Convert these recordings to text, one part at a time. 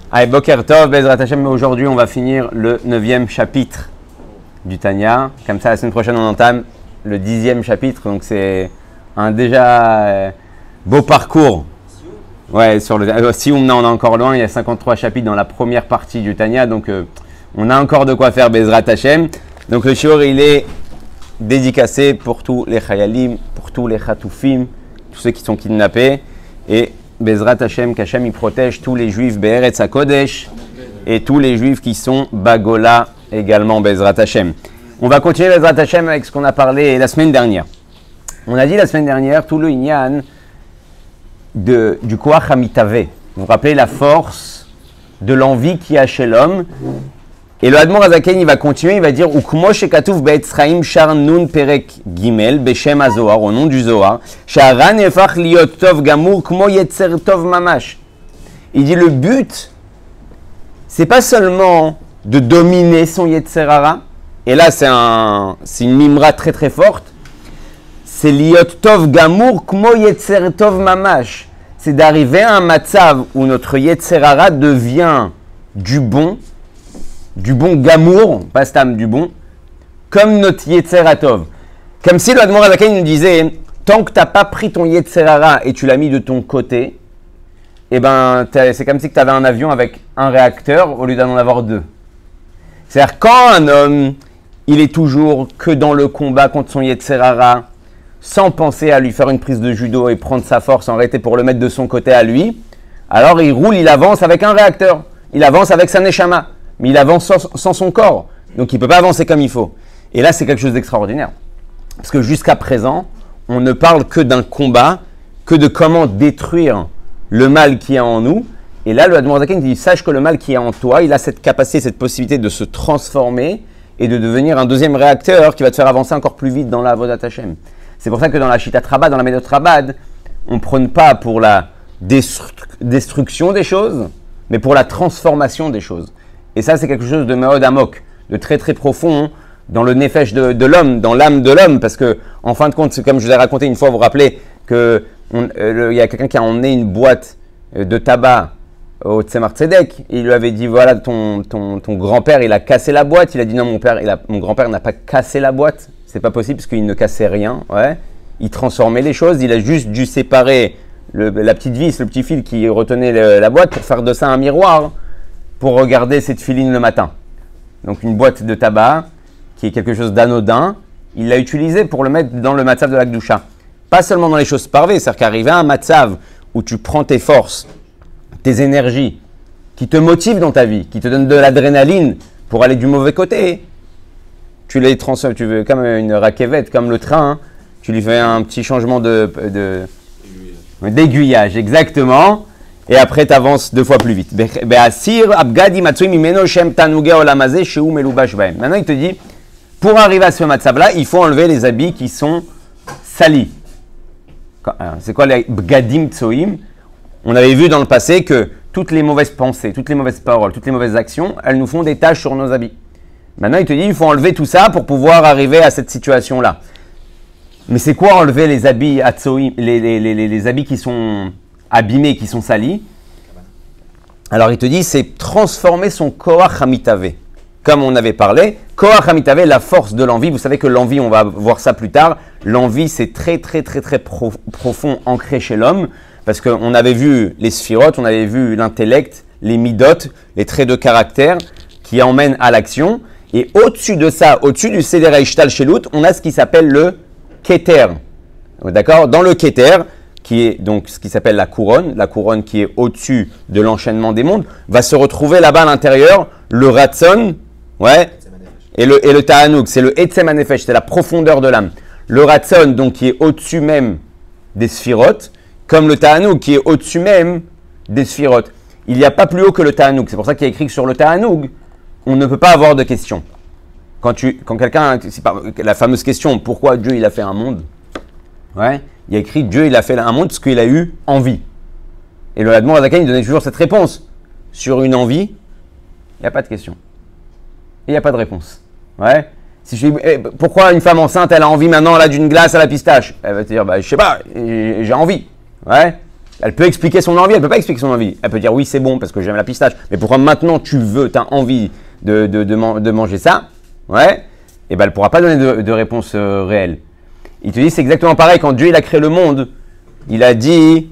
Allez, Boker Tov, Bezrat Hashem, aujourd'hui on va finir le 9e chapitre du Tanya. Comme ça, la semaine prochaine, on entame le 10e chapitre. Donc c'est un déjà beau parcours. Ouais, sur le Sioum, non, on est encore loin. Il y a 53 chapitres dans la première partie du Tanya. Donc on a encore de quoi faire, Bezrat Hashem. Donc le shiur, il est dédicacé pour tous les chayalim, pour tous les chatoufim, tous ceux qui sont kidnappés. Et Bezrat Hashem, qu'Hashem il protège tous les juifs Be'eretz HaKodesh et tous les juifs qui sont Bagola également, Bezrat Hashem. On va continuer Bezrat Hashem avec ce qu'on a parlé la semaine dernière. On a dit la semaine dernière tout le inyan du Koach HaMitaveh. Vous vous rappelez la force de l'envie qu'il y a chez l'homme. Et le Admor Azaken, il va continuer, il va dire Ukmo shekatouf be'etz chaim shar nun perek gimel beshem hazohar, au nom du Zohar, sharan efach liot tov gamur kmo yetzer tov mamash. Il dit le but, c'est pas seulement de dominer son yetzer hara, et là c'est une mimra très très forte, c'est liot tov gamur kmo yetzer tov mamash. C'est d'arriver à un matzav où notre yetzer hara devient du bon gamour, pas stam, du bon, comme notre Yetzeratov. Comme si le Admor Azaken nous disait, tant que tu n'as pas pris ton Yetzerara et tu l'as mis de ton côté, eh ben, c'est comme si tu avais un avion avec un réacteur au lieu d'en avoir deux. C'est-à-dire quand un homme, il est toujours que dans le combat contre son Yetzerara, sans penser à lui faire une prise de judo et prendre sa force en réalité pour le mettre de son côté à lui, alors il roule, il avance avec un réacteur, il avance avec sa neshama. Mais il avance sans son corps, donc il ne peut pas avancer comme il faut. Et là, c'est quelque chose d'extraordinaire. Parce que jusqu'à présent, on ne parle que d'un combat, que de comment détruire le mal qui est en nous. Et là, le Admor Azaken dit, sache que le mal qui est en toi, il a cette capacité, cette possibilité de se transformer et de devenir un deuxième réacteur qui va te faire avancer encore plus vite dans la Avodat Hashem. C'est pour ça que dans la Shitat Rabbah, dans la Méthode Rabbah, on ne prône pas pour la destruction des choses, mais pour la transformation des choses. Et ça, c'est quelque chose de Meod Amok, de très très profond dans le nefesh de l'homme, dans l'âme de l'homme. Parce que, en fin de compte, c'est comme je vous ai raconté une fois, vous vous rappelez qu'il y a quelqu'un qui a emmené une boîte de tabac au Tzemar Tzedek. Il lui avait dit, voilà, ton grand-père, il a cassé la boîte. Il a dit, non, mon grand-père n'a pas cassé la boîte. C'est pas possible parce qu'il ne cassait rien. Ouais. Il transformait les choses. Il a juste dû séparer la petite vis, le petit fil qui retenait la boîte pour faire de ça un miroir. Pour regarder cette filine le matin. Donc une boîte de tabac, qui est quelque chose d'anodin, il l'a utilisé pour le mettre dans le matzav de la Kedusha. Pas seulement dans les choses parvées, c'est-à-dire qu'arriver à un matzav où tu prends tes forces, tes énergies, qui te motivent dans ta vie, qui te donnent de l'adrénaline pour aller du mauvais côté, tu les transformes, tu veux comme une raquevette, comme le train, hein, tu lui fais un petit changement d'aiguillage, exactement. Et après, tu avances 2 fois plus vite. Maintenant, il te dit, pour arriver à ce matzav-là, il faut enlever les habits qui sont salis. C'est quoi les bgadim tsoim? On avait vu dans le passé que toutes les mauvaises pensées, toutes les mauvaises paroles, toutes les mauvaises actions, elles nous font des taches sur nos habits. Maintenant, il te dit, il faut enlever tout ça pour pouvoir arriver à cette situation-là. Mais c'est quoi enlever les habits tsoim, les habits qui sont abîmés, qui sont salis? Alors il te dit, c'est transformer son Koach HaMitaveh. Comme on avait parlé, Koach HaMitaveh, la force de l'envie. Vous savez que l'envie, on va voir ça plus tard. L'envie, c'est très très très très profond, ancré chez l'homme. Parce qu'on avait vu les sphirotes, on avait vu l'intellect, les midot, les traits de caractère qui emmènent à l'action. Et au-dessus de ça, au-dessus du Seder HaIshtal Shelut, on a ce qui s'appelle le Keter. D'accord? Dans le Keter, qui est donc ce qui s'appelle la couronne qui est au-dessus de l'enchaînement des mondes, va se retrouver là-bas à l'intérieur, le Ratson, ouais, et le Ta'anoug, c'est le Etzem HaNefesh, c'est la profondeur de l'âme. Le Ratson, donc, qui est au-dessus même des Sphirotes, comme le Ta'anoug, qui est au-dessus même des Sphirotes. Il n'y a pas plus haut que le Ta'anoug, c'est pour ça qu'il y a écrit que sur le Ta'anoug, on ne peut pas avoir de questions. Quand quelqu'un, c'est pas la fameuse question, pourquoi Dieu il a fait un monde? Ouais. Il y a écrit Dieu il a fait un monde parce qu'il a eu envie. Et le Admor Azaken il donnait toujours cette réponse. Sur une envie, il n'y a pas de question. Il n'y a pas de réponse. Ouais. Si je dis, pourquoi une femme enceinte elle a envie maintenant là d'une glace à la pistache? Elle va te dire, je sais pas, j'ai envie. Ouais. Elle peut expliquer son envie, elle ne peut pas expliquer son envie. Elle peut dire oui, c'est bon parce que j'aime la pistache. Mais pourquoi maintenant tu as envie de manger ça? Ouais. Et ben elle ne pourra pas donner de réponse réelle. Il te dit c'est exactement pareil quand Dieu il a créé le monde. Il a dit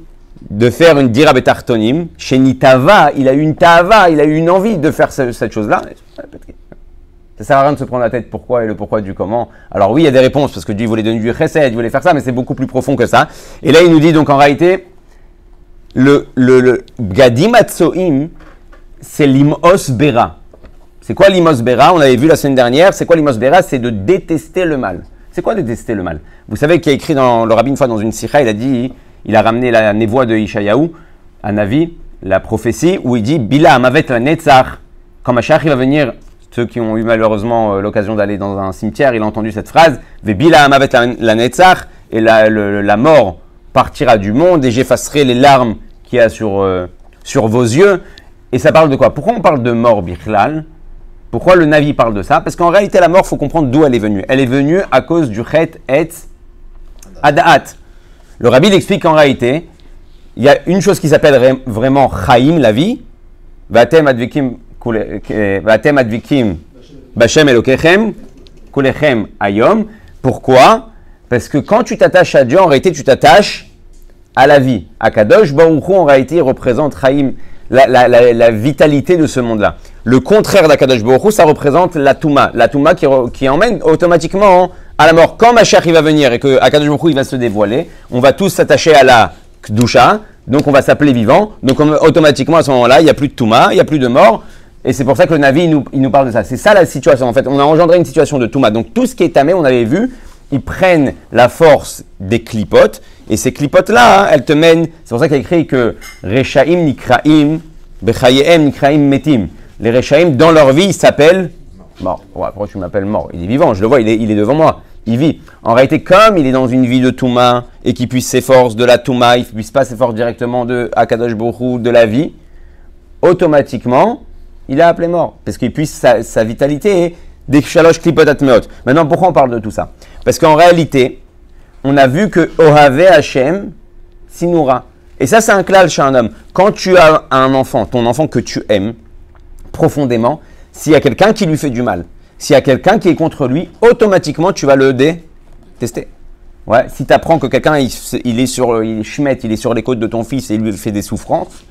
de faire une dira betartonim. Chez Nitava, il a eu une tava, il a eu une envie de faire cette chose-là. Ça sert à rien de se prendre la tête pourquoi et le pourquoi du comment. Alors oui, il y a des réponses parce que Dieu voulait donner du chesed, il voulait faire ça, mais c'est beaucoup plus profond que ça. Et là, il nous dit donc en réalité, le Gadim Atsoim, c'est l'imos bera. C'est quoi l'imos bera? On avait vu la semaine dernière. C'est quoi l'imos bera? C'est de détester le mal. C'est quoi détester le mal? Vous savez qu'il y a écrit dans le rabbi une fois dans une sikha, il a ramené la névoie de Ishayahu, à Navi, la prophétie, où il dit Bila amavet la netzach. Quand Mashiach il va venir, ceux qui ont eu malheureusement l'occasion d'aller dans un cimetière, il a entendu cette phrase Bila amavet la netzach, et la mort partira du monde, et j'effacerai les larmes qu'il y a sur vos yeux. Et ça parle de quoi? Pourquoi on parle de mort bichlal? Pourquoi le Navi parle de ça? Parce qu'en réalité, la mort, il faut comprendre d'où elle est venue. Elle est venue à cause du chet et adaat. Le rabbi explique qu'en réalité, il y a une chose qui s'appelle vraiment chaim, la vie. Vatem advikim bashem elokechem kulechem ayom. Pourquoi? Parce que quand tu t'attaches à Dieu, en réalité, tu t'attaches à la vie. Akadosh Baruch Hu, en réalité, il représente chaim, la vitalité de ce monde-là. Le contraire d'Akadosh Baruch Hu, ça représente la Touma. La Touma qui emmène automatiquement à la mort. Quand Mashiach il va venir et que Akadosh Baruch Hu il va se dévoiler, on va tous s'attacher à la Kdusha, donc on va s'appeler vivant. Donc automatiquement à ce moment-là, il n'y a plus de Touma, il n'y a plus de mort. Et c'est pour ça que le Navi il nous parle de ça. C'est ça la situation en fait. On a engendré une situation de Touma. Donc tout ce qui est tamé, on avait vu, ils prennent la force des clipotes. Et ces clipotes-là, elles te mènent. C'est pour ça qu'il y a écrit que Rechaim Nikraim, Bechayehem Nikraim Metim. Les Rechaim, dans leur vie, ils s'appellent mort. Ouais, pourquoi tu m'appelles mort? Il est vivant, je le vois, il est devant moi. Il vit. En réalité, comme il est dans une vie de Touma et qu'il puisse s'efforcer de la Touma, il ne puisse pas s'efforcer directement de Akadosh Baruch Hu, de la vie, automatiquement, il est appelé mort. Parce qu'il puisse sa vitalité des Shalosh Klipot Atmeot. Maintenant, pourquoi on parle de tout ça? Parce qu'en réalité, on a vu que Ohave Hashem Sinura. Et ça, c'est un klal chez un homme. Quand tu as un enfant, ton enfant que tu aimes profondément, s'il y a quelqu'un qui lui fait du mal, s'il y a quelqu'un qui est contre lui, automatiquement, tu vas le détester. Ouais, si tu apprends que quelqu'un, il est sur les côtes de ton fils et il lui fait des souffrances,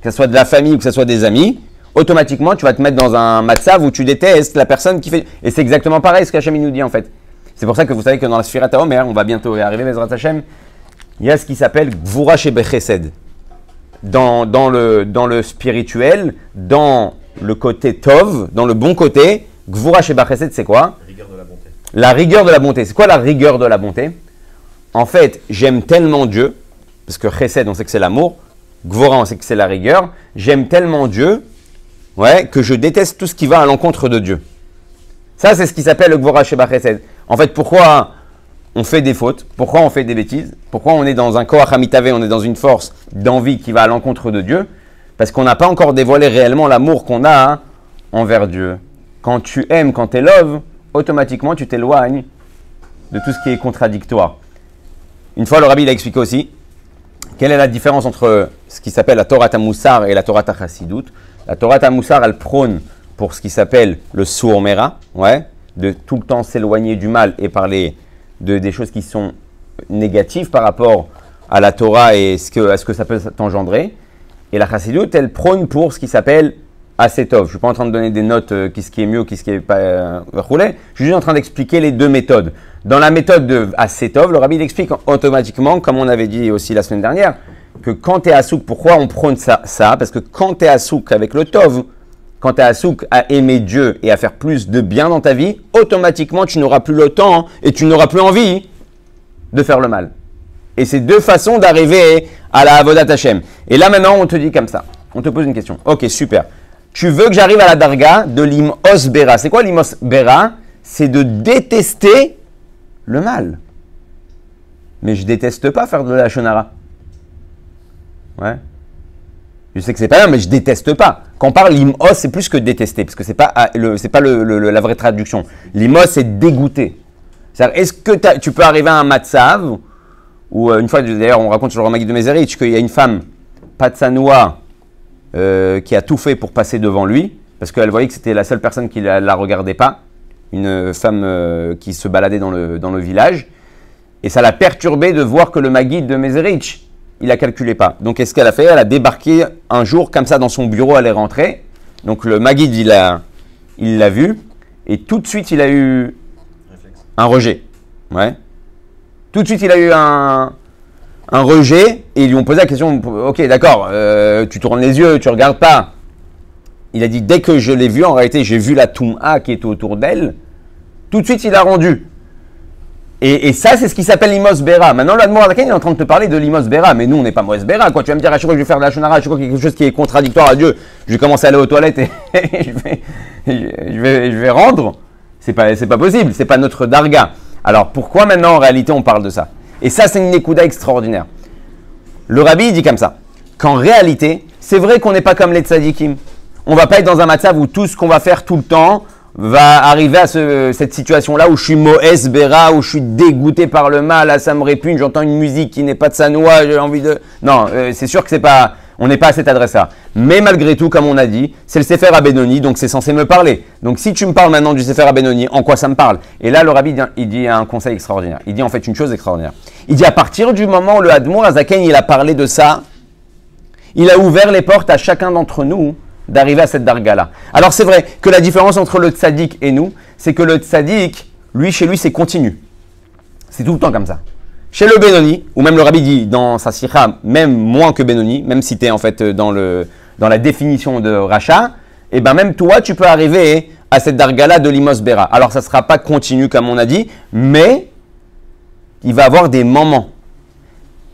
que ce soit de la famille ou que ce soit des amis, automatiquement, tu vas te mettre dans un matzav où tu détestes la personne qui fait... Et c'est exactement pareil ce qu'Hachem nous dit en fait. C'est pour ça que vous savez que dans la Sfirat HaOmer, on va bientôt y arriver, Bezrat Hashem, il y a ce qui s'appelle Gvura Shebechesed. Dans le spirituel, dans le côté Tov, dans le bon côté, Gvura Shebechesed, c'est quoi? La rigueur de la bonté. La rigueur de la bonté. C'est quoi la rigueur de la bonté? En fait, j'aime tellement Dieu, parce que Chesed, on sait que c'est l'amour, Gvura, on sait que c'est la rigueur, j'aime tellement Dieu, ouais, que je déteste tout ce qui va à l'encontre de Dieu. Ça, c'est ce qui s'appelle le Gvura Shebechesed. En fait, pourquoi on fait des fautes? Pourquoi on fait des bêtises? Pourquoi on est dans un Koach Hamitave, on est dans une force d'envie qui va à l'encontre de Dieu? Parce qu'on n'a pas encore dévoilé réellement l'amour qu'on a envers Dieu. Quand tu aimes, quand tu es love, automatiquement tu t'éloignes de tout ce qui est contradictoire. Une fois, le rabbi l'a expliqué aussi. Quelle est la différence entre ce qui s'appelle la Torah Moussar et la Torah Chassidut? La Torah Moussar, elle prône pour ce qui s'appelle le Sour Mera, ouais, de tout le temps s'éloigner du mal et parler des choses qui sont négatives par rapport à la Torah et à ce que ça peut t'engendrer. Et la Chassidut, elle prône pour ce qui s'appelle Asetov. Je ne suis pas en train de donner des notes, ce qui est mieux, ce qui est pas roulé. Je suis juste en train d'expliquer les deux méthodes. Dans la méthode de Asetov, le rabbi il explique automatiquement, comme on avait dit aussi la semaine dernière, que quand tu es à souk, pourquoi on prône ça? Parce que quand tu es à souk avec le Tov, quand tu es à souk à aimer Dieu et à faire plus de bien dans ta vie, automatiquement tu n'auras plus le temps et tu n'auras plus envie de faire le mal. Et c'est deux façons d'arriver à la Avodat Hashem. Et là maintenant on te dit comme ça, on te pose une question. Ok, super. Tu veux que j'arrive à la darga de l'imos bera. C'est quoi l'imos bera? C'est de détester le mal. Mais je déteste pas faire de la shonara. Ouais. Je sais que c'est pas bien, mais je déteste pas. Quand on parle l'imos, c'est plus que détester, parce que c'est pas la vraie traduction. L'imos, c'est dégoûter. C'est-à-dire, est-ce que tu peux arriver à un matzav où une fois, d'ailleurs, on raconte sur le Magid de Mezerich qu'il y a une femme, Patsanoua, qui a tout fait pour passer devant lui, parce qu'elle voyait que c'était la seule personne qui ne la regardait pas, une femme qui se baladait dans le village, et ça l'a perturbé de voir que le Magid de Mezerich, il ne la calculait pas. Donc, qu'est-ce qu'elle a fait? Elle a débarqué un jour, comme ça, dans son bureau, elle est rentrée. Donc, le Magid, il l'a vu, et tout de suite, il a eu un rejet. Ouais. Tout de suite, il a eu un rejet, et ils lui ont posé la question, ok, d'accord, tu tournes les yeux, tu ne regardes pas. Il a dit, dès que je l'ai vu, en réalité, j'ai vu la Toum'a qui était autour d'elle, tout de suite, il a rendu. Et ça, c'est ce qui s'appelle l'Imos Bera. Maintenant, l'Admour Azaken, il est en train de te parler de l'Imos Bera, mais nous, on n'est pas Moës Bera, quoi. Tu vas me dire, à chaque fois que je vais faire de la Shonara, à chaque fois quelque chose qui est contradictoire à Dieu, je vais commencer à aller aux toilettes et je vais rendre. C'est pas possible, c'est pas notre darga. Alors, pourquoi maintenant, en réalité, on parle de ça? Et ça, c'est une ékouda extraordinaire. Le rabbi, il dit comme ça, qu'en réalité, c'est vrai qu'on n'est pas comme les tzadikim. On va pas être dans un matzav où tout ce qu'on va faire tout le temps va arriver à cette situation-là où je suis Moès Bera, où je suis dégoûté par le mal, là, ça me répugne, j'entends une musique qui n'est pas de Sanoua, j'ai envie de... Non, c'est sûr que c'est pas... On n'est pas à cet adresse-là. Mais malgré tout, comme on a dit, c'est le Sefer Abenoni, donc c'est censé me parler. Donc si tu me parles maintenant du Sefer Abenoni, en quoi ça me parle? Et là, le rabbi, il dit un conseil extraordinaire. Il dit en fait une chose extraordinaire. Il dit à partir du moment où le Admour Azaken, il a parlé de ça, il a ouvert les portes à chacun d'entre nous d'arriver à cette darga-là. Alors c'est vrai que la différence entre le tzaddik et nous, c'est que le tzaddik, lui, chez lui, c'est continu. C'est tout le temps comme ça. Chez le Benoni, ou même le rabbi dit dans sa sikha, même moins que Benoni, même si tu es en fait dans la définition de Racha, et ben même toi, tu peux arriver à cette darga-là de l'Imos Bera. Alors ça ne sera pas continu comme on a dit, mais il va y avoir des moments.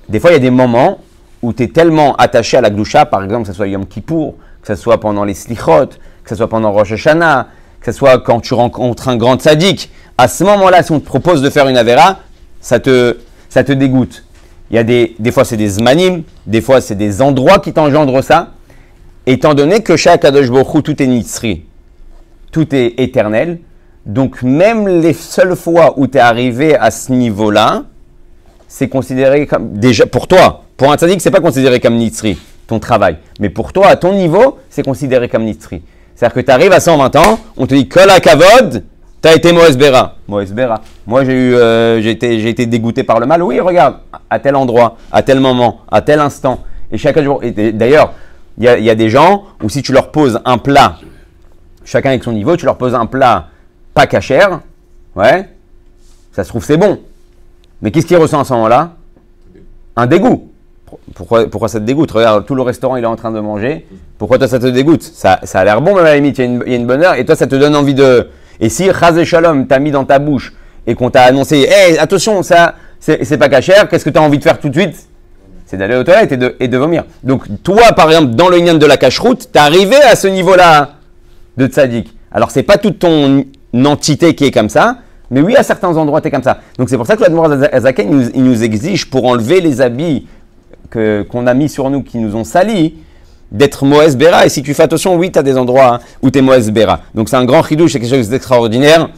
Des fois, il y a des moments où tu es tellement attaché à la Gdusha, par exemple, que ce soit Yom Kippour, que ce soit pendant les Slichot, que ce soit pendant Rosh Hashanah, que ce soit quand tu rencontres un grand tzaddik, à ce moment-là, si on te propose de faire une Avera, ça te dégoûte. Il y a des fois, c'est des Zmanim, des fois, c'est des endroits qui t'engendrent ça. Étant donné que chaque Kadosh Baruch Hu, tout est Nitzri, tout est éternel, donc même les seules fois où tu es arrivé à ce niveau-là, c'est considéré comme, déjà pour toi, pour un tzaddik, c'est pas considéré comme Nitzri, ton travail. Mais pour toi, à ton niveau, c'est considéré comme Nitzri. C'est-à-dire que tu arrives à 120 ans, on te dit Kol HaKavod, tu as été Moès Bera. Moès Bera. Moi, j'ai été dégoûté par le mal. Oui, regarde, à tel endroit, à tel moment, à tel instant. Et chaque jour. D'ailleurs, il y a des gens où si tu leur poses un plat, chacun avec son niveau, tu leur poses un plat pas cachère, ouais, ça se trouve c'est bon. Mais qu'est-ce qu'il ressent à ce moment-là? Un dégoût. Pourquoi ça te dégoûte? Regarde, tout le restaurant, il est en train de manger. Pourquoi toi, ça te dégoûte? Ça a l'air bon, même à la limite, il y a une bonne heure. Et toi, ça te donne envie de... Et si Chaz et Shalom t'a mis dans ta bouche et qu'on t'a annoncé, hey, attention, ça, c'est pas cachère, qu'est-ce que tu as envie de faire tout de suite? C'est d'aller aux toilettes et de vomir. Donc, toi, par exemple, dans le Inyan de la cache-route, tu es arrivé à ce niveau-là de tzaddik. Alors, c'est pas toute ton entité qui est comme ça, mais oui, à certains endroits, tu es comme ça. Donc, c'est pour ça que l'Admour Azaken, il nous exige, pour enlever les habits qu'on a mis sur nous, qui nous ont salis, d'être Moès Bera. Et si tu fais attention, oui, tu as des endroits où tu es Moès Bera. Donc, c'est un grand chidouche, c'est quelque chose d'extraordinaire,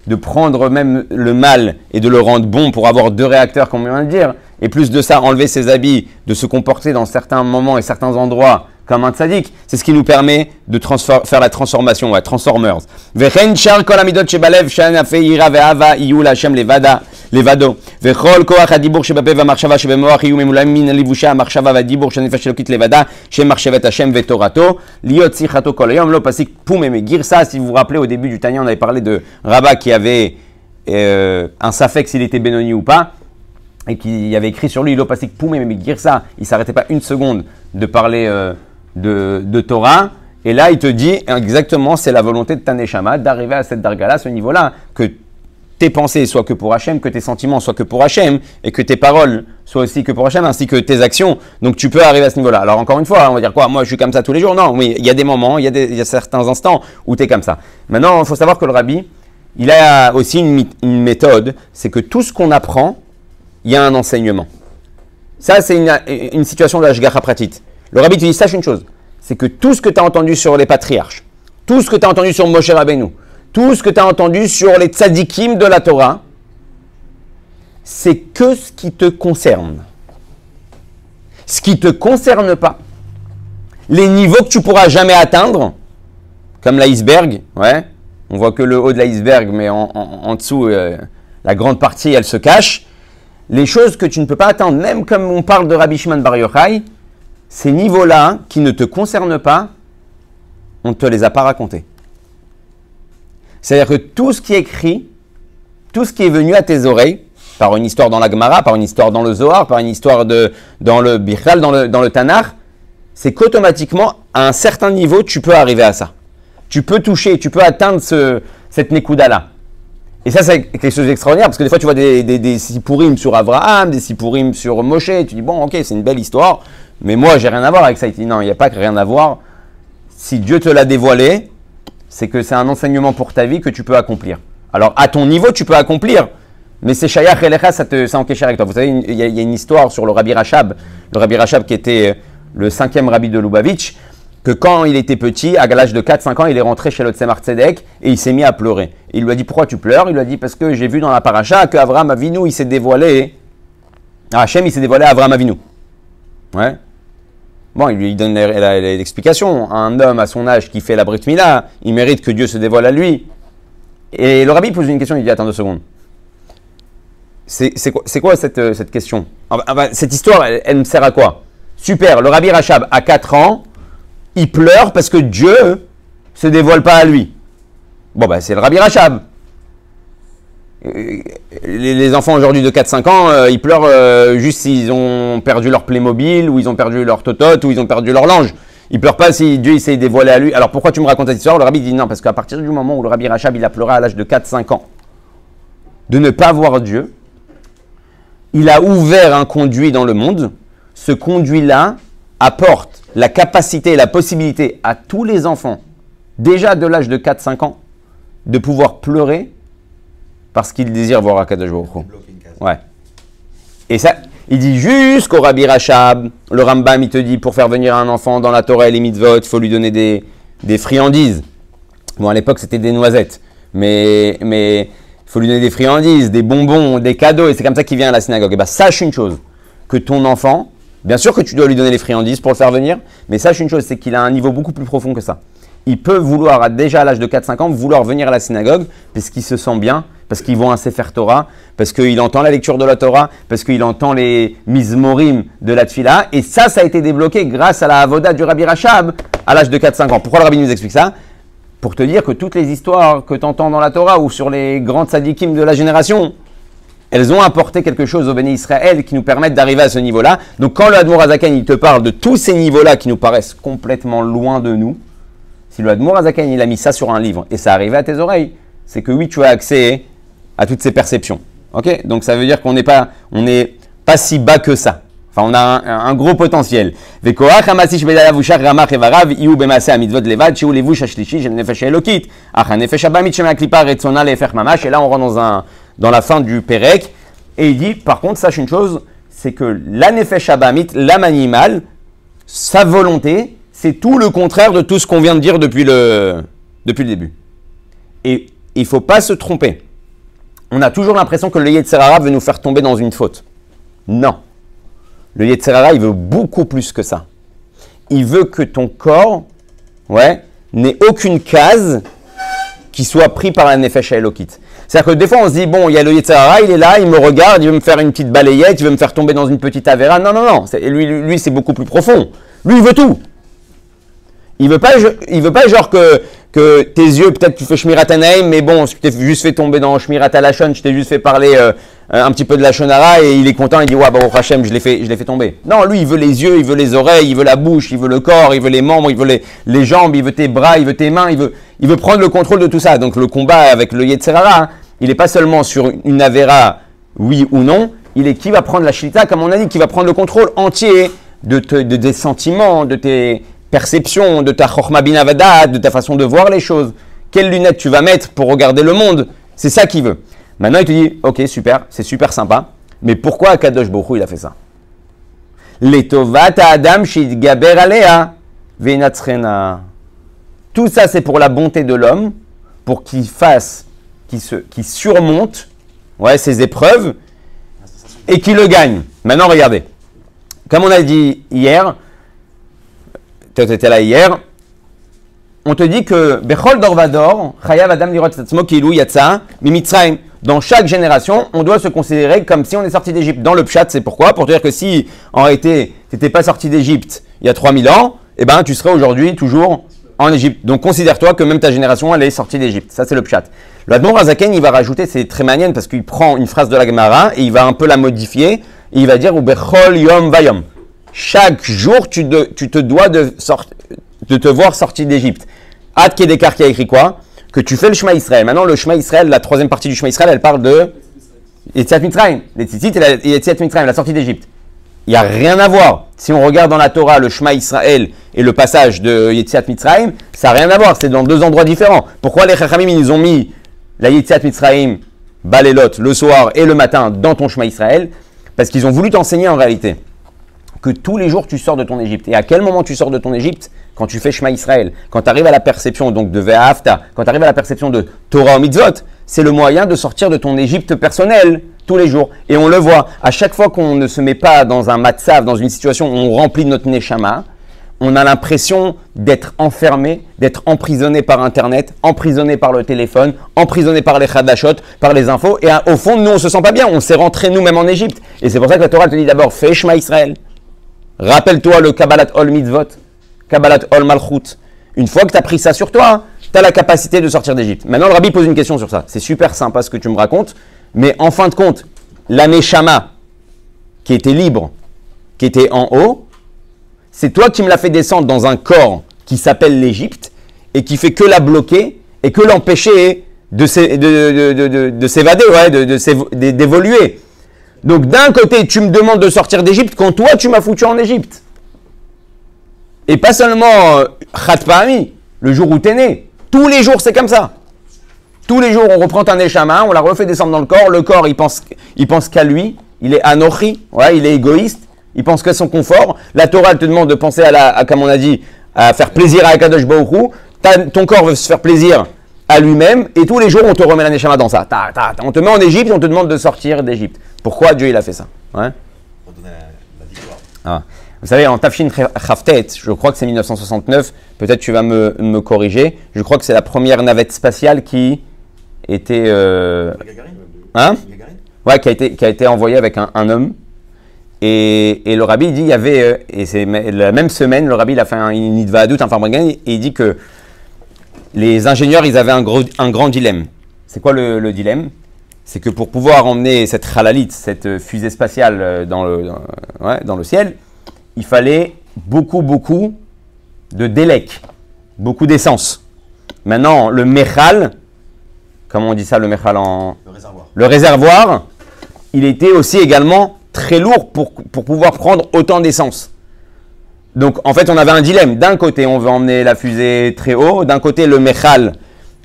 de prendre même le mal et de le rendre bon pour avoir deux réacteurs, comme on vient de dire. Et plus de ça, enlever ses habits, de se comporter dans certains moments et certains endroits comme un tzaddik, c'est ce qui nous permet de faire la transformation, ouais, Transformers. Vechen char kol amidot shebalev shana feira ve'ava iyu la'Hashem levado. Vechol koach hadibur shebape va'marshava shebemoach iyu memulam min livusha marshava va'dibur shenefesh elokit levada shem marshavet Hashem ve'torato liot sichato kol hayom lo pasik poum emegir. Ça, si vous vous rappelez, au début du Tanya, on avait parlé de Rabat qui avait un safek s'il était Benoni ou pas, et qui avait écrit sur lui, il pasik poum emegir ça. Il s'arrêtait pas une seconde de parler de Torah, et là il te dit exactement, c'est la volonté de ta neshama d'arriver à cette darga-là, à ce niveau-là, que tes pensées soient que pour Hachem, que tes sentiments soient que pour Hachem, et que tes paroles soient aussi que pour Hachem, ainsi que tes actions. Donc tu peux arriver à ce niveau-là. Alors encore une fois, on va dire quoi? Moi je suis comme ça tous les jours? Non, oui, il y a des moments, il y a certains instants où tu es comme ça. Maintenant, il faut savoir que le rabbi, il a aussi une méthode, c'est que tout ce qu'on apprend, il y a un enseignement. Ça, c'est une situation de la Hashgacha pratit. Le rabbi te dit, sache une chose, c'est que tout ce que tu as entendu sur les patriarches, tout ce que tu as entendu sur Moshe Rabbeinu, tout ce que tu as entendu sur les tzadikim de la Torah, c'est que ce qui te concerne. Ce qui ne te concerne pas, les niveaux que tu ne pourras jamais atteindre, comme l'iceberg, ouais, on voit que le haut de l'iceberg, mais en dessous, la grande partie, elle se cache. Les choses que tu ne peux pas atteindre, même comme on parle de Rabbi Shimon Bar Yochai, ces niveaux-là, qui ne te concernent pas, on ne te les a pas racontés. C'est-à-dire que tout ce qui est écrit, tout ce qui est venu à tes oreilles, par une histoire dans la Gemara, par une histoire dans le Zohar, par une histoire dans le Bichlal, dans le Tanakh, c'est qu'automatiquement, à un certain niveau, tu peux arriver à ça. Tu peux toucher, tu peux atteindre cette Nekuda-là. Et ça, c'est quelque chose d'extraordinaire, parce que des fois, tu vois des Sipurim sur Abraham, des Sipurim sur Moshe, et tu dis, bon, ok, c'est une belle histoire, mais moi, j'ai rien à voir avec ça. Il dit, non, il n'y a pas que rien à voir. Si Dieu te l'a dévoilé, c'est que c'est un enseignement pour ta vie que tu peux accomplir. Alors, à ton niveau, tu peux accomplir, mais c'est Shayach Elecha, ça encaisse avec toi. Vous savez, il y a une histoire sur le Rabbi Rachab qui était le 5e rabbi de Lubavitch, que quand il était petit, à l'âge de 4-5 ans, il est rentré chez le Tzemar Tzedek et il s'est mis à pleurer. Et il lui a dit, pourquoi tu pleures? Il lui a dit, parce que j'ai vu dans la paracha qu'Avraham Avinu, il s'est dévoilé, Hachem, il s'est dévoilé à Avraham Avinu. Ouais. Bon, il lui donne l'explication. Un homme à son âge qui fait la Brit Mila, il mérite que Dieu se dévoile à lui. Et le rabbi pose une question, il dit, attends 2 secondes. C'est quoi cette question? Cette histoire, elle me sert à quoi? Super, le Rabbi Rachab, à 4 ans, il pleure parce que Dieu se dévoile pas à lui. Bon, ben, c'est le Rabbi Rachab. Les enfants aujourd'hui de 4-5 ans, ils pleurent juste s'ils ont perdu leur Playmobil, ou ils ont perdu leur Totote, ou ils ont perdu leur linge. Ils pleurent pas si Dieu il s'est dévoilé à lui. Alors pourquoi tu me racontes cette histoire? Le Rabbi dit non, parce qu'à partir du moment où le Rabbi Rachab il a pleuré à l'âge de 4-5 ans, de ne pas voir Dieu, il a ouvert un conduit dans le monde. Ce conduit-là apporte la capacité et la possibilité à tous les enfants, déjà de l'âge de 4-5 ans, de pouvoir pleurer parce qu'ils désirent voir Akadosh Baruch Hu. Ouais. Et ça, il dit jusqu'au Rabbi Rachab, le Rambam, il te dit, pour faire venir un enfant dans la Torah et les mitzvot, il faut lui donner des friandises. Bon, à l'époque, c'était des noisettes. Mais il faut lui donner des friandises, des bonbons, des cadeaux, et c'est comme ça qu'il vient à la synagogue. Et bien, sache une chose, que ton enfant, bien sûr que tu dois lui donner les friandises pour le faire venir, mais sache une chose, c'est qu'il a un niveau beaucoup plus profond que ça. Il peut vouloir, déjà à l'âge de 4-5 ans, vouloir venir à la synagogue parce qu'il se sent bien, parce qu'il voit un Sefer Torah, parce qu'il entend la lecture de la Torah, parce qu'il entend les mizmorim de la Tfila. Et ça a été débloqué grâce à la avoda du Rabbi Rachab à l'âge de 4-5 ans. Pourquoi le Rabbi nous explique ça? Pour te dire que toutes les histoires que tu entends dans la Torah ou sur les grands tzadikim de la génération, elles ont apporté quelque chose au Béné Israël qui nous permettent d'arriver à ce niveau-là. Donc quand le Admor Hazaken il te parle de tous ces niveaux-là qui nous paraissent complètement loin de nous, si le Admor Hazaken il a mis ça sur un livre et ça arrivé à tes oreilles, c'est que oui, tu as accès à toutes ces perceptions. Ok? Donc ça veut dire qu'on n'est pas si bas que ça. Enfin, on a un gros potentiel. Et là, on rentre dans la fin du Pérec. Et il dit, par contre, sache une chose, c'est que la Nefesh Abamit, l'âme animale, sa volonté, c'est tout le contraire de tout ce qu'on vient de dire depuis le début. Et il ne faut pas se tromper. On a toujours l'impression que le Yetzer Hara veut nous faire tomber dans une faute. Non. Le Yetzer Hara, il veut beaucoup plus que ça. Il veut que ton corps n'ait aucune case qui soit pris par la Nefesh Elokit. C'est-à-dire que des fois, on se dit, bon, il y a le Yetzer Hara, il est là, il me regarde, il veut me faire une petite balayette, il veut me faire tomber dans une petite avéra. Non, non, non. Lui, c'est beaucoup plus profond. Lui, il veut tout. Il veut pas genre que tes yeux, peut-être tu fais Shmirat Anaim, mais bon, tu t'es juste fait tomber dans Shmirat Alashon, tu t'es juste fait parler un petit peu de la Shonara et il est content, il dit ouais, Baruch Hashem, je l'ai fait tomber. Non, lui, il veut les yeux, il veut les oreilles, il veut la bouche, il veut le corps, il veut les membres, il veut les jambes, il veut tes bras, il veut tes mains, il veut prendre le contrôle de tout ça. Donc le combat avec le Yetzer Hara, il n'est pas seulement sur une Avera, oui ou non, il est qui va prendre la Shlita, comme on a dit, qui va prendre le contrôle entier de tes sentiments, de tes perception, de ta Chokhma Bina Vadat, de ta façon de voir les choses. Quelles lunettes tu vas mettre pour regarder le monde? C'est ça qu'il veut. Maintenant, il te dit, ok, super, c'est super sympa, mais pourquoi Akadosh Baruch Hu, il a fait ça? Letovat Adam Shidgaber Alea Venatzrena. Tout ça, c'est pour la bonté de l'homme, pour qu'il surmonte ses épreuves et qui le gagne. Maintenant, regardez. Comme on a dit hier, tu étais là hier, on te dit que Bechol Dorvador, Chayav Adam Lirot Tatzmo Kilu Yatsa, Mimitzraim. Dans chaque génération, on doit se considérer comme si on est sorti d'Égypte. Dans le Pshat, c'est pourquoi? Pour te dire que si, en réalité, tu n'étais pas sorti d'Égypte il y a 3000 ans, eh ben, tu serais aujourd'hui toujours en Égypte. Donc, considère-toi que même ta génération, elle est sortie d'Égypte. Ça, c'est le Pshat. Le Admor Azaken, il va rajouter, c'est très manienne parce qu'il prend une phrase de la Gemara et il va un peu la modifier. Et il va dire, ou Bechol Yom Vayom. Chaque jour, tu te dois de te voir sorti d'Égypte. Ad Kedekar qui a écrit quoi? Que tu fais le Shema Israël. Maintenant, le Shema Israël, la troisième partie du Shema Israël, elle parle de Yetziat Mitzrayim. Les tzitzit et Yetziat Mitzrayim, la sortie d'Égypte. Il n'y a rien à voir. Si on regarde dans la Torah le Shema Israël et le passage de Yetziat Mitzrayim, ça n'a rien à voir. C'est dans deux endroits différents. Pourquoi les Chachamim, ils ont mis la Yetziat Mitzrayim, Balelot, le soir et le matin dans ton Shema Israël? Parce qu'ils ont voulu t'enseigner en réalité que tous les jours tu sors de ton Égypte. Et à quel moment tu sors de ton Égypte? Quand tu fais Shema Israël, quand tu arrives à la perception donc de Ve'ahavta, quand tu arrives à la perception de Torah ou Mitzvot, c'est le moyen de sortir de ton Égypte personnel tous les jours. Et on le voit, à chaque fois qu'on ne se met pas dans un matzav, dans une situation où on remplit notre neshama, on a l'impression d'être enfermé, d'être emprisonné par Internet, emprisonné par le téléphone, emprisonné par les chadashot, par les infos. Et au fond, nous, on se sent pas bien. On s'est rentré nous-mêmes en Égypte. Et c'est pour ça que la Torah te dit d'abord, fais Shema Israël. Rappelle-toi le Kabbalat Ol Mitzvot. Kabbalat Ol Malchut. Une fois que tu as pris ça sur toi, tu as la capacité de sortir d'Égypte. Maintenant, le Rabbi pose une question sur ça. C'est super sympa ce que tu me racontes, mais en fin de compte, la Neshama, qui était libre, qui était en haut, c'est toi qui me l'as fait descendre dans un corps qui s'appelle l'Égypte et qui fait que la bloquer et que l'empêcher de s'évader, d'évoluer. Donc d'un côté, tu me demandes de sortir d'Égypte quand toi, tu m'as foutu en Égypte. Et pas seulement Chat Pa'ami, le jour où tu es né. Tous les jours, c'est comme ça. Tous les jours, on reprend un Neshama, on la refait descendre dans le corps. Le corps, il pense qu'à lui. Il est anochi, il est égoïste. Il pense qu'à son confort. La Torah, elle te demande de penser comme on a dit, à faire plaisir à Akadosh Baruch Hu. Ton corps veut se faire plaisir à lui-même. Et tous les jours, on te remet la Neshama dans ça. On te met en Égypte, on te demande de sortir d'Égypte. Pourquoi Dieu, il a fait ça? Pour donner la victoire. Vous savez, en Tafshin Chaftet, je crois que c'est 1969, peut-être tu vas me corriger, je crois que c'est la première navette spatiale qui était... Ouais, qui a été envoyée avec un homme. Et le Rabbi, il dit, il y avait, et c'est la même semaine, le Rabbi, il a fait une Nidvaadut, un Farmagan, et il dit que les ingénieurs, ils avaient un grand dilemme. C'est quoi le dilemme? C'est que pour pouvoir emmener cette Khalalit, cette fusée spatiale dans le ciel, il fallait beaucoup de délek, beaucoup d'essence. Maintenant, le Mechal, comment on dit ça, le Mechal le réservoir, il était aussi également très lourd pour pouvoir prendre autant d'essence. Donc, en fait, on avait un dilemme. D'un côté, on veut emmener la fusée très haut. D'un côté, le Mechal,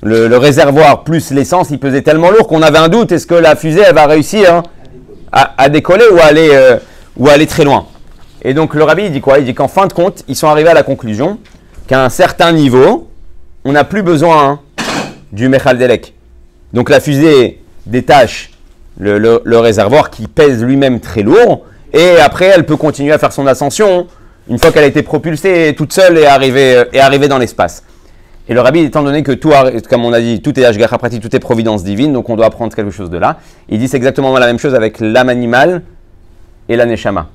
le réservoir plus l'essence, il pesait tellement lourd qu'on avait un doute. Est-ce que la fusée, elle va réussir à décoller ou aller très loin? Et donc, le Rabbi, il dit quoi? Il dit qu'en fin de compte, ils sont arrivés à la conclusion qu'à un certain niveau, on n'a plus besoin du Mechal Delek. Donc, la fusée détache le réservoir qui pèse lui-même très lourd. Et après, elle peut continuer à faire son ascension une fois qu'elle a été propulsée toute seule et arrivée dans l'espace. Et le Rabbi, étant donné que tout, comme on a dit, tout est Hashgacha pratique, tout est providence divine, donc on doit apprendre quelque chose de là. Il dit c'est exactement la même chose avec l'âme animale et la Neshama.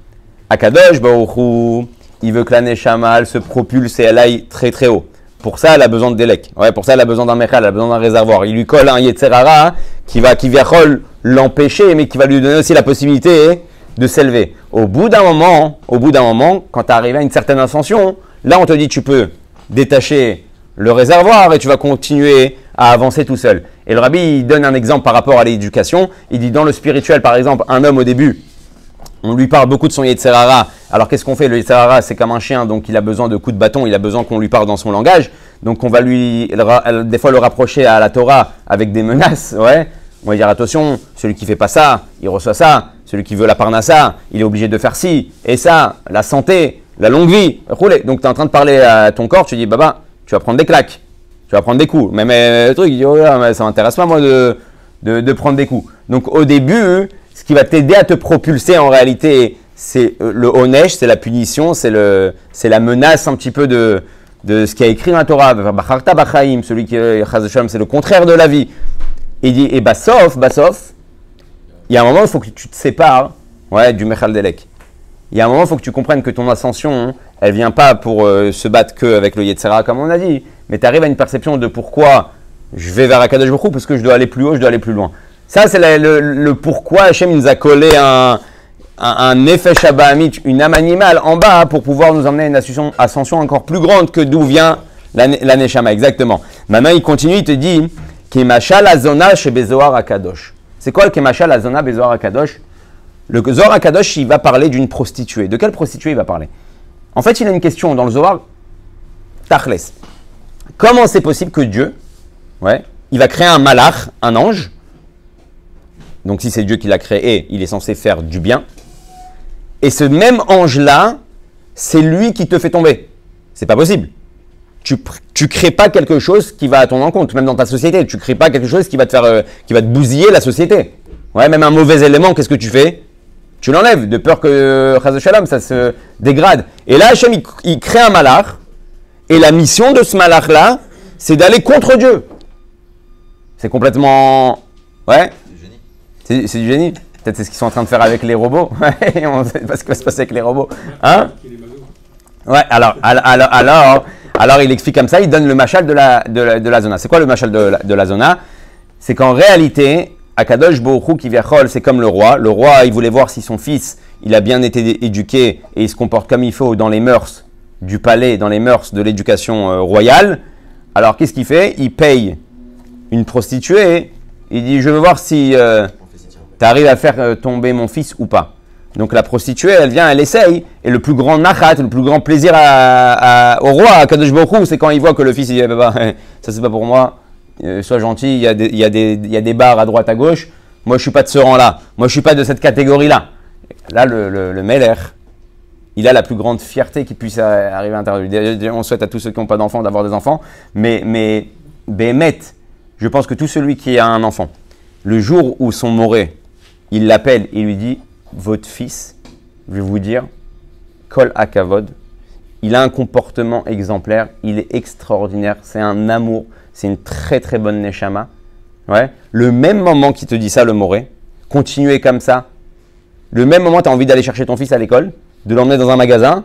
Akadosh Baruch Hu, il veut que la Neshama, elle se propulse et elle aille très très haut. Pour ça, elle a besoin de Délek. Pour ça, elle a besoin d'un Mechal, elle a besoin d'un réservoir. Il lui colle un Yetzerara qui va l'empêcher, mais qui va lui donner aussi la possibilité de s'élever. Au bout d'un moment, quand tu arrives à une certaine ascension, là, on te dit tu peux détacher le réservoir et tu vas continuer à avancer tout seul. Et le Rabbi, il donne un exemple par rapport à l'éducation. Il dit dans le spirituel, par exemple, un homme au début, on lui parle beaucoup de son Yetzerara. Alors qu'est-ce qu'on fait? Le Yetzerara, c'est comme un chien, donc il a besoin de coups de bâton, il a besoin qu'on lui parle dans son langage. Donc on va des fois le rapprocher à la Torah avec des menaces. On va dire attention, celui qui fait pas ça, il reçoit ça. Celui qui veut la parnassa, il est obligé de faire ci et ça, la santé, la longue vie. Donc tu es en train de parler à ton corps, tu dis Baba, tu vas prendre des claques, tu vas prendre des coups. Mais le truc, il dit oh là, mais ça m'intéresse pas moi de prendre des coups. Donc au début, Ce qui va t'aider à te propulser en réalité, c'est le onesh, c'est la punition, c'est la menace un petit peu de ce qui est écrit dans la Torah. Bacharta bachaim, celui qui c'est le contraire de la vie. Il dit, et basof, il y a un moment, il faut que tu te sépares du Mechal Delek. Il y a un moment, il faut que tu comprennes que ton ascension, elle vient pas pour se battre qu'avec le Yetzera, comme on a dit, mais tu arrives à une perception de pourquoi je vais vers Akadosh Baruch Hu, parce que je dois aller plus haut, je dois aller plus loin. Ça, c'est le pourquoi Hachem nous a collé un Nefesh Abahamit, une âme animale en bas, pour pouvoir nous emmener à une ascension encore plus grande que d'où vient la Neshama. Exactement. Maintenant, il continue, il te dit Kemashal Azona chez Bezoar Akadosh. C'est quoi le Kemashal Azona Bezoar Akadosh? Le Zohar Akadosh, il va parler d'une prostituée. De quelle prostituée il va parler? En fait, il a une question dans le Zohar. Tachles. Comment c'est possible que Dieu, il va créer un malach, un ange? Donc, si c'est Dieu qui l'a créé, il est censé faire du bien. Et ce même ange-là, c'est lui qui te fait tomber. C'est pas possible. Tu crées pas quelque chose qui va à ton encontre, même dans ta société. Tu crées pas quelque chose qui va te faire, qui va te bousiller la société. Même un mauvais élément, qu'est-ce que tu fais? Tu l'enlèves, de peur que, Chaz Shalom, ça se dégrade. Et là, Hachem, il crée un malach. Et la mission de ce malach-là, c'est d'aller contre Dieu. C'est complètement... Ouais. C'est du génie. Peut-être c'est ce qu'ils sont en train de faire avec les robots. On ne sait pas ce qui va se passer avec les robots. Hein? Ouais, alors, il explique comme ça, il donne le machal de la zona. C'est quoi le machal de la zona? C'est qu'en réalité, Akadosh Baruch Hu Kivyachol, c'est comme le roi. Le roi, il voulait voir si son fils, il a bien été éduqué et il se comporte comme il faut dans les mœurs du palais, dans les mœurs de l'éducation royale. Alors, qu'est-ce qu'il fait? Il paye une prostituée. Il dit, je veux voir si tu arrives à faire tomber mon fils ou pas. Donc la prostituée, elle vient, elle essaye, et le plus grand nachat, le plus grand plaisir au roi, à Kadosh Baruch Hu, c'est quand il voit que le fils, il dit, ça c'est pas pour moi, sois gentil, il y a des bars à droite, à gauche, moi je suis pas de ce rang-là, moi je suis pas de cette catégorie-là. Là, le Meler, il a la plus grande fierté qui puisse arriver à l'intérieur de lui. On souhaite à tous ceux qui n'ont pas d'enfants d'avoir des enfants, mais Béhémet, je pense que tout celui qui a un enfant, le jour où son moré, il l'appelle et lui dit, votre fils, je vais vous dire, Kol Akavod, il a un comportement exemplaire, il est extraordinaire, c'est un amour, c'est une très très bonne neshama. Le même moment qu'il te dit ça, le moré, continuez comme ça. Le même moment, tu as envie d'aller chercher ton fils à l'école, de l'emmener dans un magasin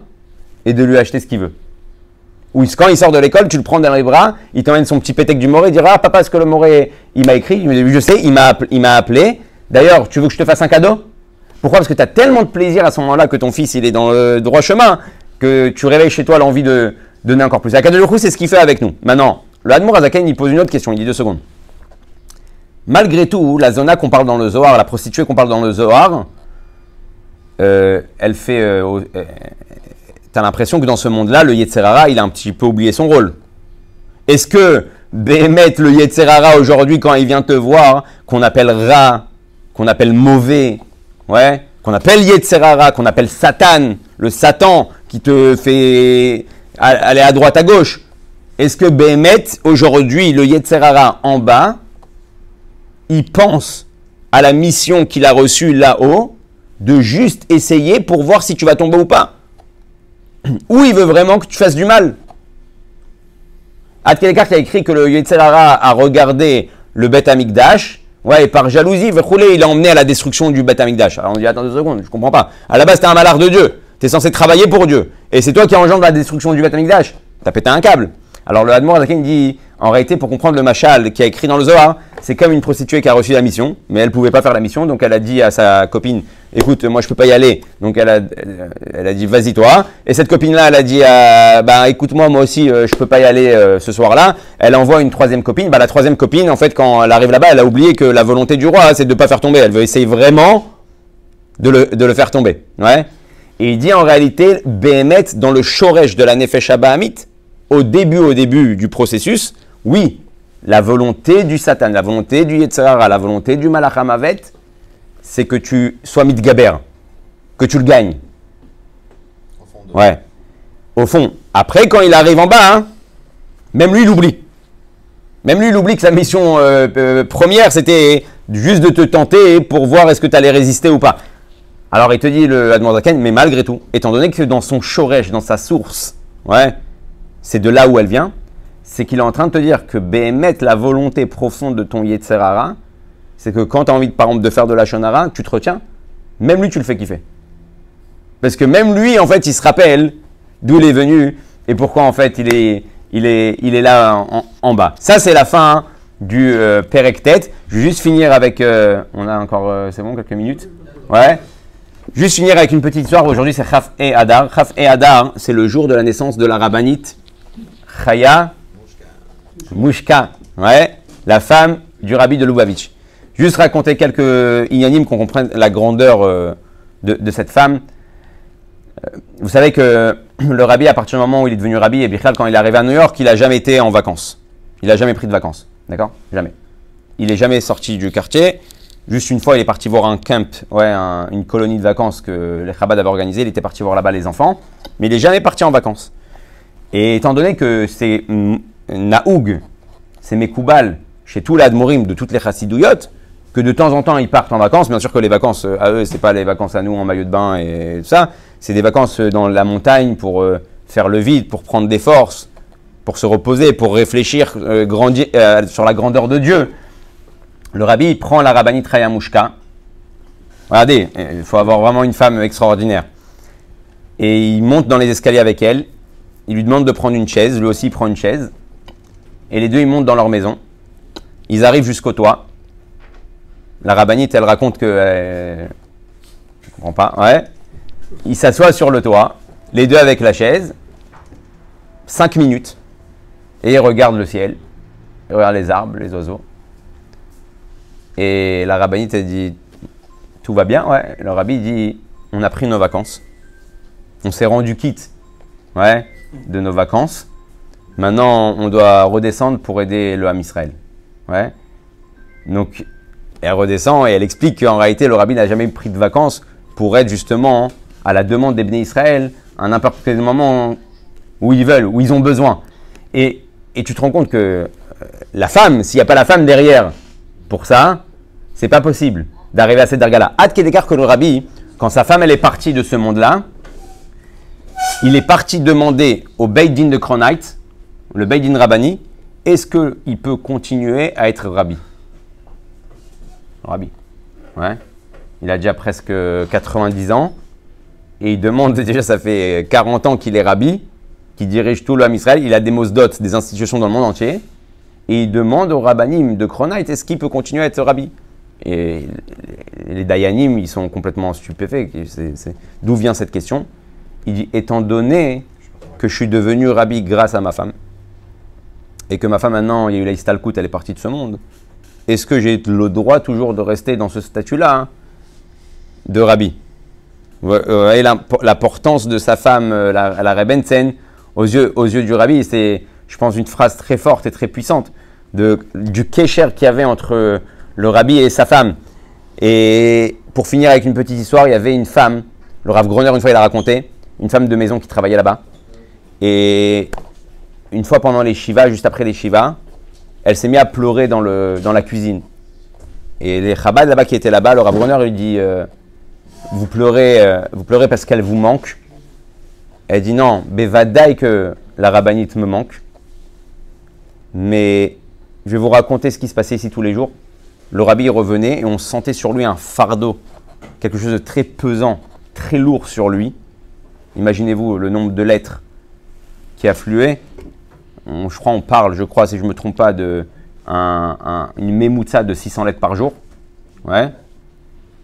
et de lui acheter ce qu'il veut. Ou quand il sort de l'école, tu le prends dans les bras, il t'emmène son petit pétec du moré, il dira, ah papa, est-ce que le moré, il m'a écrit? Il me dit, je sais, il m'a appelé. D'ailleurs, tu veux que je te fasse un cadeau? Pourquoi? Parce que tu as tellement de plaisir à ce moment-là que ton fils il est dans le droit chemin que tu réveilles chez toi l'envie de donner encore plus. Akadosh Baruch Hu, c'est ce qu'il fait avec nous. Maintenant, le Admor Azaken, il pose une autre question, il dit 2 secondes. Malgré tout, la zona qu'on parle dans le Zohar, la prostituée qu'on parle dans le Zohar, elle fait... tu as l'impression que dans ce monde-là, le Yetzerara, il a un petit peu oublié son rôle. Est-ce que Béhémet, le Yetzerara, aujourd'hui, quand il vient te voir, qu'on appelle Ra, qu'on appelle mauvais, qu'on appelle Yetzerara, qu'on appelle Satan, le Satan qui te fait aller à droite, à gauche. Est-ce que Béhémet, aujourd'hui, le Yetzerara en bas, il pense à la mission qu'il a reçue là-haut, de juste essayer pour voir si tu vas tomber ou pas? Ou il veut vraiment que tu fasses du mal? Adkelekar qui a écrit que le Yetzerara a regardé le Beth Amikdash, et par jalousie, il a emmené à la destruction du Beth Amikdash. Alors on dit, attends 2 secondes, je comprends pas. À la base, tu es un malard de Dieu. Tu es censé travailler pour Dieu. Et c'est toi qui engendre la destruction du Beth Amikdash. Tu as pété un câble. Alors le Admor Azaken dit, en réalité, pour comprendre le Machal qui a écrit dans le Zohar, c'est comme une prostituée qui a reçu la mission, mais elle ne pouvait pas faire la mission, donc elle a dit à sa copine, écoute, moi je ne peux pas y aller, donc elle a dit, vas-y toi. Et cette copine-là, elle a dit, écoute-moi, moi aussi, je ne peux pas y aller ce soir-là. Elle envoie une 3e copine. La 3e copine, en fait, quand elle arrive là-bas, elle a oublié que la volonté du roi, c'est de ne pas faire tomber. Elle veut essayer vraiment de le faire tomber. Et il dit en réalité, Béhémet, dans le shoresh de la Nefesh Abahamit, au début du processus, oui, la volonté du Satan, la volonté du Yetzerara, la volonté du Malach HaMavet, c'est que tu sois mitgaber, que tu le gagnes. Au fond. Après, quand il arrive en bas, même lui, il oublie. Même lui, il oublie que sa mission première, c'était juste de te tenter pour voir est-ce que tu allais résister ou pas. Alors il te dit, le Admorazaken, mais malgré tout, étant donné que dans son shoresh, dans sa source, ouais, c'est de là où elle vient, c'est qu'il est en train de te dire que Béhémet, la volonté profonde de ton Yetzer Hara, c'est que quand tu as envie, par exemple, de faire de la Shonara, tu te retiens, même lui, tu le fais kiffer. Parce que même lui, en fait, il se rappelle d'où il est venu et pourquoi, en fait, il est là en bas. Ça, c'est la fin du Perek Tet. Je vais juste finir avec... on a encore, c'est bon, quelques minutes. Ouais. Juste finir avec une petite histoire. Aujourd'hui, c'est Chaf et Adar. Chaf et Adar, c'est le jour de la naissance de la rabbinite Chaya Mushka. Ouais. La femme du rabbi de Lubavitch. Juste raconter quelques inanimes qu'on comprenne la grandeur de cette femme. Vous savez que le rabbi, à partir du moment où il est devenu rabbi, et Bichal, quand il est arrivé à New York, il n'a jamais été en vacances. Il n'a jamais pris de vacances. D'accord? Jamais. Il n'est jamais sorti du quartier. Juste une fois, il est parti voir un camp, ouais, une colonie de vacances que les Chabad avaient organisé. Il était parti voir là-bas les enfants. Mais il n'est jamais parti en vacances. Et étant donné que c'est Naoug, c'est Mekoubal, chez tous les Admorim de toutes les Chassidouyot, que de temps en temps ils partent en vacances. Bien sûr que les vacances à eux, c'est pas les vacances à nous en maillot de bain et tout ça. C'est des vacances dans la montagne pour faire le vide, pour prendre des forces, pour se reposer, pour réfléchir sur la grandeur de Dieu. Le rabbi il prend la rabbinite Chaya Mushka. Regardez, il faut avoir vraiment une femme extraordinaire. Et il monte dans les escaliers avec elle. Il lui demande de prendre une chaise. Lui aussi il prend une chaise. Et les deux ils montent dans leur maison. Ils arrivent jusqu'au toit. La rabbinite elle raconte que... je comprends pas. Ouais. Il s'assoit sur le toit, les deux avec la chaise, 5 minutes, et il regarde le ciel, il regarde les arbres, les oiseaux. Et la rabbinite, elle dit, tout va bien? Ouais. Le rabbi dit, on a pris nos vacances, on s'est rendu quitte, ouais, de nos vacances. Maintenant, on doit redescendre pour aider le Ham Israël. Ouais. Donc, elle redescend et elle explique qu'en réalité, le rabbi n'a jamais pris de vacances pour être justement à la demande des Bnei Israël à n'importe quel moment où ils veulent, où ils ont besoin. Et tu te rends compte que la femme, s'il n'y a pas la femme derrière pour ça, c'est pas possible d'arriver à cette darga-là. Ad Kedekar que le rabbi, quand sa femme elle est partie de ce monde-là, il est parti demander au Beit Din de Kronite, le Beit Din Rabbani, est-ce qu'il peut continuer à être rabbi? Rabbi. Ouais. Il a déjà presque 90 ans. Et il demande, déjà ça fait 40 ans qu'il est rabbi, qu'il dirige tout le Ham Israël. Il a des mosdot, des institutions dans le monde entier. Et il demande au rabbanim de Kronite, est-ce qu'il peut continuer à être rabbi? Et les dayanim, ils sont complètement stupéfaits. D'où vient cette question? Il dit, étant donné que je suis devenu rabbi grâce à ma femme, et que ma femme maintenant, il y a eu la Istalkut, elle est partie de ce monde, est-ce que j'ai le droit toujours de rester dans ce statut-là, hein, de rabbi? Et l'importance de sa femme, la Rebbetzin, aux yeux du rabbi, c'est, je pense, une phrase très forte et très puissante du kécher qu'il y avait entre le rabbi et sa femme. Et pour finir avec une petite histoire, il y avait une femme, le Rav Groner, une fois, il a raconté, une femme de maison qui travaillait là-bas. Et une fois pendant les shivas, juste après les shivas, elle s'est mise à pleurer dans la cuisine. Et les Chabad là-bas qui étaient là-bas, le Rav Groner lui dit vous pleurez parce qu'elle vous manque. Elle dit non, bevadaï que la rabbinite me manque. Mais je vais vous raconter ce qui se passait ici tous les jours. Le rabbi revenait et on sentait sur lui un fardeau, quelque chose de très pesant, très lourd sur lui. Imaginez-vous le nombre de lettres qui affluaient. Je crois on parle, si je ne me trompe pas, de une mémoutsa de 600 lettres par jour. Ouais.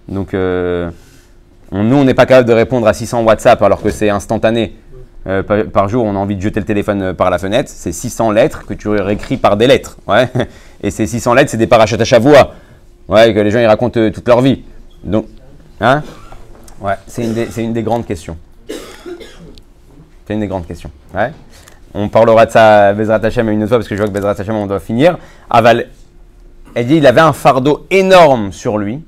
Donc, nous, on n'est pas capable de répondre à 600 WhatsApp alors que c'est instantané. Par jour, on a envie de jeter le téléphone par la fenêtre. C'est 600 lettres que tu réécris par des lettres. Ouais. Et ces 600 lettres, c'est des parachutes à Shavua. Ouais, que les gens ils racontent toute leur vie. Donc, hein? Ouais, c'est une des grandes questions. C'est une des grandes questions. Ouais. On parlera de ça, Bezrat Hashem, une autre fois, parce que je vois que Bezrat Hashem, on doit finir. Aval, elle dit, il avait un fardeau énorme sur lui,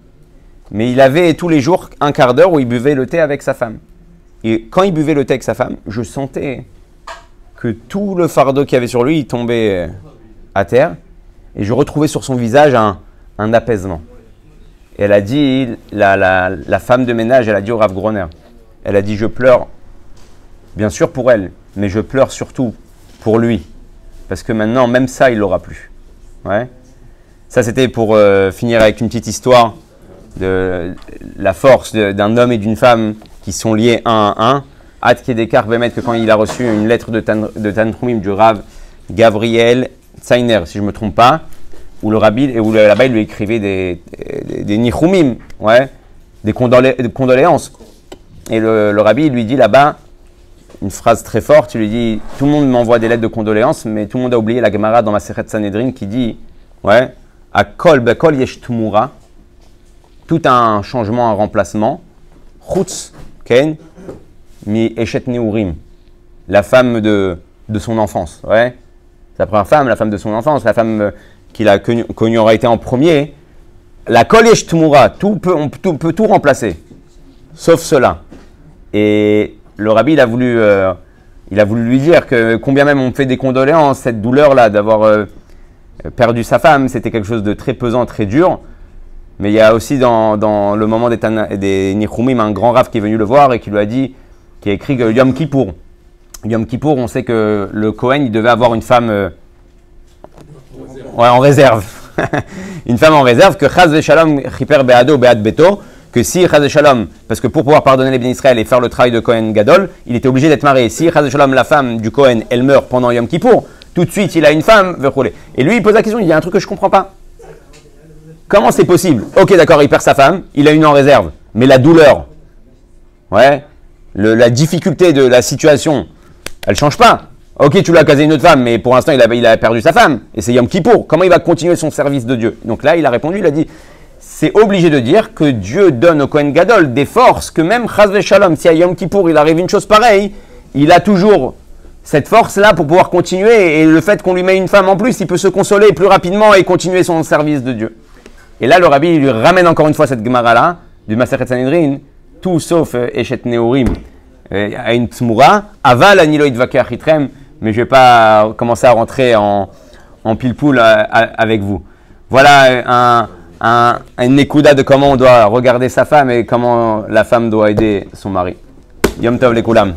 mais il avait tous les jours un quart d'heure où il buvait le thé avec sa femme. Et quand il buvait le thé avec sa femme, je sentais que tout le fardeau qu'il y avait sur lui, il tombait à terre. et je retrouvais sur son visage un apaisement. Et elle a dit, la femme de ménage, elle a dit au Rav Groner, elle a dit, je pleure, bien sûr pour elle, mais je pleure surtout pour lui. Parce que maintenant, même ça, il l'aura plus. Ouais. Ça, c'était pour finir avec une petite histoire de la force d'un homme et d'une femme qui sont liés un à un. Ad Kedekar Bemet, que quand il a reçu une lettre de Tantrumim du Rav Gabriel Tsainer, si je ne me trompe pas, où le rabbi, où là-bas il lui écrivait des nichumim, ouais, des condoléances. Et le rabbi lui dit là-bas une phrase très forte, il lui dit « Tout le monde m'envoie des lettres de condoléances, mais tout le monde a oublié la Gemara dans Masechet Sanhedrin qui dit ouais, « Akol bekol yesh tumura » tout un changement, un remplacement. « Chutz ken mi eshet neurim » la femme de son enfance, ouais. Sa première femme, la femme de son enfance, la femme qu'il a connue aura été en premier. La kol yesh tumura, on peut tout remplacer, sauf cela. Et le rabbi, il a voulu lui dire que combien même on fait des condoléances, cette douleur-là d'avoir perdu sa femme, c'était quelque chose de très pesant, très dur. Mais il y a aussi dans le moment des Nichumim, un grand rave qui est venu le voir et qui lui a dit, qui a écrit que Yom Kippour. Yom Kippour, on sait que le Kohen, il devait avoir une femme en réserve. Une femme en réserve que Chaz Veshalom Chiper Beado Bead Beto, que si Chaz Shalom, parce que pour pouvoir pardonner les bénis Israël et faire le travail de Kohen Gadol, il était obligé d'être marié. Si Chaz Shalom, la femme du Kohen, elle meurt pendant Yom Kippour, tout de suite il a une femme, veut rouler. Et lui il pose la question, il dit un truc que je ne comprends pas. Comment c'est possible? Ok, d'accord, il perd sa femme, il a une en réserve, mais la douleur, ouais, la difficulté de la situation, elle ne change pas. Ok, tu l'as casé une autre femme, mais pour l'instant il a perdu sa femme, et c'est Yom Kippour. Comment il va continuer son service de Dieu? Donc là il a répondu, il a dit, c'est obligé de dire que Dieu donne au Kohen Gadol des forces, que même Chaz Veshalom, si à Yom Kippour il arrive une chose pareille, il a toujours cette force-là pour pouvoir continuer. Et le fait qu'on lui met une femme en plus, il peut se consoler plus rapidement et continuer son service de Dieu. Et là, le rabbi lui ramène encore une fois cette Gemara-là, du Masechet Sanhedrin, tout sauf Eshet Neurim, à une Tzmura, Aval Anilo Idvaker Chitrem, mais je ne vais pas commencer à rentrer en pile-poule avec vous. Voilà une écouda de comment on doit regarder sa femme et comment la femme doit aider son mari. Yom Tov les Koulam.